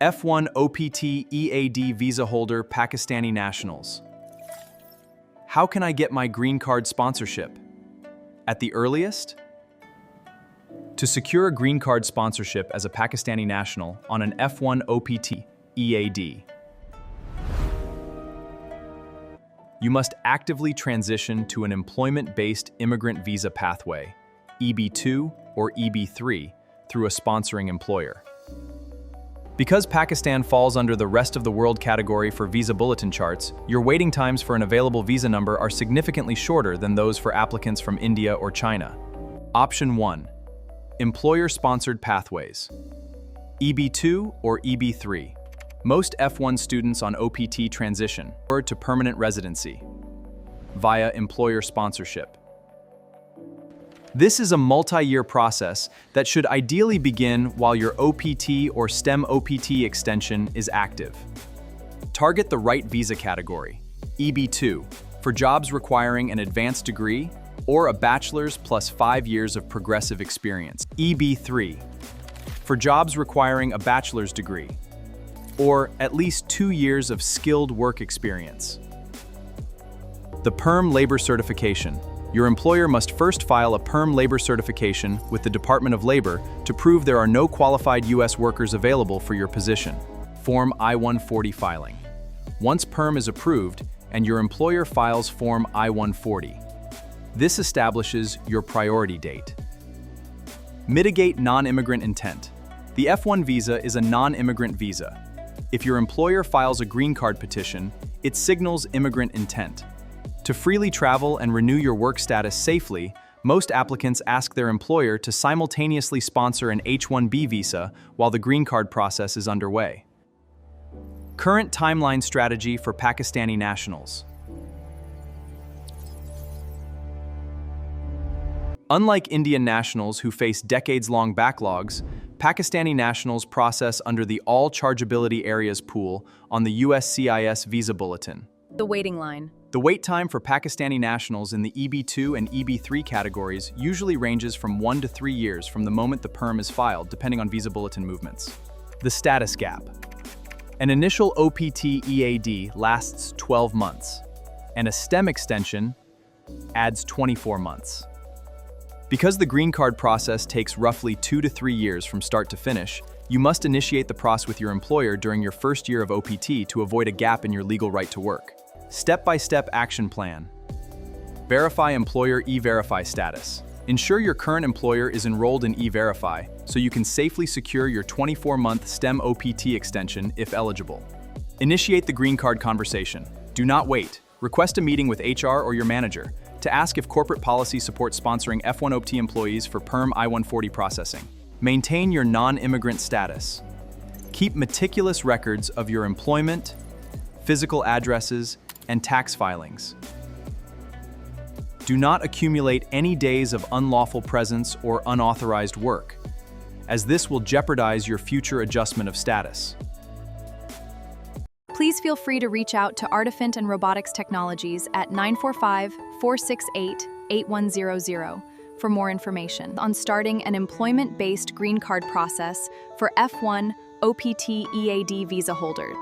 F-1 OPT EAD visa holder Pakistani nationals. How can I get my green card sponsorship? At the earliest? To secure a green card sponsorship as a Pakistani national on an F-1 OPT EAD, you must actively transition to an employment-based immigrant visa pathway, EB2 or EB3, through a sponsoring employer. Because Pakistan falls under the Rest of the World category for visa bulletin charts, your waiting times for an available visa number are significantly shorter than those for applicants from India or China. Option 1. Employer-sponsored pathways. EB2 or EB3. Most F-1 students on OPT transition to permanent residency via employer sponsorship. This is a multi-year process that should ideally begin while your OPT or STEM OPT extension is active. Target the right visa category, EB2, for jobs requiring an advanced degree or a bachelor's plus 5 years of progressive experience. EB3, for jobs requiring a bachelor's degree or at least 2 years of skilled work experience. The PERM labor certification. Your employer must first file a PERM labor certification with the Department of Labor to prove there are no qualified U.S. workers available for your position. Form I-140 filing. Once PERM is approved and your employer files Form I-140, this establishes your priority date. Mitigate non-immigrant intent. The F-1 visa is a non-immigrant visa. If your employer files a green card petition, it signals immigrant intent. To freely travel and renew your work status safely, most applicants ask their employer to simultaneously sponsor an H-1B visa while the green card process is underway. Current timeline strategy for Pakistani nationals. Unlike Indian nationals who face decades-long backlogs, Pakistani nationals process under the All Chargeability Areas pool on the USCIS visa bulletin. The waiting line. The wait time for Pakistani nationals in the EB2 and EB3 categories usually ranges from 1 to 3 years from the moment the PERM is filed, depending on visa bulletin movements. The status gap. An initial OPT EAD lasts 12 months, and a STEM extension adds 24 months. Because the green card process takes roughly 2 to 3 years from start to finish, you must initiate the process with your employer during your first year of OPT to avoid a gap in your legal right to work. Step-by-step action plan. Verify employer E-Verify status. Ensure your current employer is enrolled in E-Verify so you can safely secure your 24-month STEM OPT extension if eligible. Initiate the green card conversation. Do not wait. Request a meeting with HR or your manager to ask if corporate policy supports sponsoring F-1 OPT employees for PERM I-140 processing. Maintain your non-immigrant status. Keep meticulous records of your employment, physical addresses, and tax filings. Do not accumulate any days of unlawful presence or unauthorized work, as this will jeopardize your future adjustment of status. Please feel free to reach out to Artifint Robotics Technologies at 945-468-8100 for more information on starting an employment-based green card process for F-1 OPT EAD visa holders.